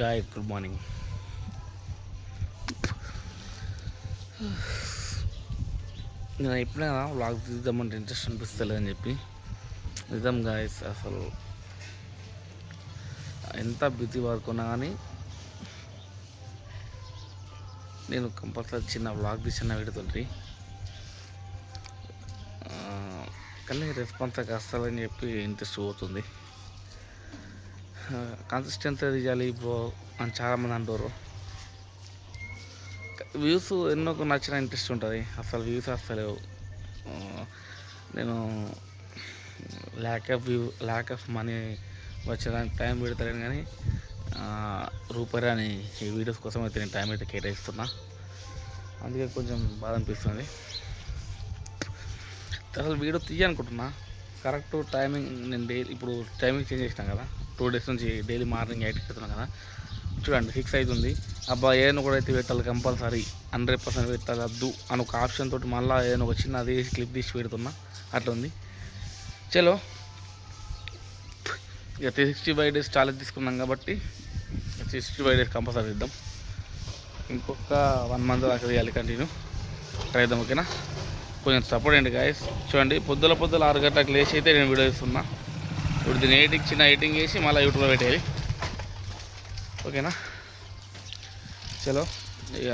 Guys good morning. నేను ఎప్పుడైనా vlog తీద్దామంటే interest అనిపిస్తలేదని చెప్పి నిజం గాయస్. అసలు ఎంత బిజీ వర్క్ ఉన్నా కానీ నేను కంపల్సరీ చిన్న వ్లాగ్ తీసిన పెడుతుండ్రి, కానీ రెస్పాన్స్ వస్తుందని చెప్పి ఇంట్రెస్ట్ పోతుంది. కన్సిస్టెన్సీ తీయాలి బ్రో అని చాలామంది అంటారు. వ్యూస్ ఎన్నో నచ్చిన ఇంట్రెస్ట్ ఉంటుంది, అసలు వ్యూస్ వస్తలేవు. నేను ల్యాక్ ఆఫ్ మనీ వచ్చేదానికి టైం పెడతాను, కానీ రూపాయి అని ఈ వీడియోస్ కోసం అయితే నేను టైం అయితే కేటాయిస్తున్నా. అందుకే కొంచెం బాధ అనిపిస్తుంది. అసలు వీడియో తీయాలనుకుంటున్నా, కరెక్ట్ టైమింగ్ నేను డైలీ ఇప్పుడు టైమింగ్ చేంజ్ చేసినాను కదా, 2 days నుంచి డైలీ మార్నింగ్ 8కి పెడుతున్నాను కదా. చూడండి 6 అవుతుంది. అబ్బా ఏదైనా కూడా అయితే పెట్టాలి, కంపల్సరీ 100% పెట్టాలి వద్దు అని ఒక ఆప్షన్ తోటి మళ్ళీ ఏదైనా ఒక చిన్న అది క్లిప్ తీసి పెడుతున్నా. అట్లా ఉంది. చలో ఇక 365 days ఛాలెంజ్ తీసుకున్నాం కాబట్టి 365 days కంపల్సరీ ఇద్దాం. ఇంకొక 1 month దాకా తీయాలి, కంటిన్యూ ట్రై చేద్దాం. ఓకేనా, కొంచెం సపోర్ట్ అండి గాయస్. చూడండి పొద్దుల 6 గంటలకు లేచి అయితే నేను వీడియో ఇస్తున్నా. ఇప్పుడు దీన్ని చిన్న ఎడిటింగ్ చేసి మళ్ళీ యూట్యూబ్లో పెట్టేది. ఓకేనా, చలో ఇక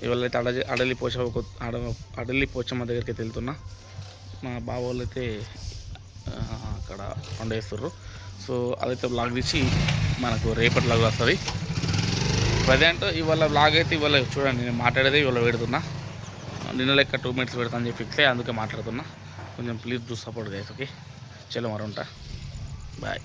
ఇవాళ అయితే అడలి పోచమ్మ దగ్గరికి అయితే వెళ్తున్నా. మా బావ వాళ్ళు అయితే అక్కడ వండేస్తుర్రు. సో అదైతే బ్లాగ్ తీసి మనకు రేపటి బ్లాగ్ వస్తుంది. ప్రజెంట్ ఇవాళ బ్లాగ్ అయితే ఇవాళ చూడండి, నేను మాట్లాడేది ఇవాళ పెడుతున్నా. నిన్న లెక్క 2 minutes పెడతాను అని చెప్పి ఫిక్స్ అయ్యి అందుకే మాట్లాడుతున్నా. కొంచెం please do support guys. Okay, చలో మరి ఉంటా, బాయ్.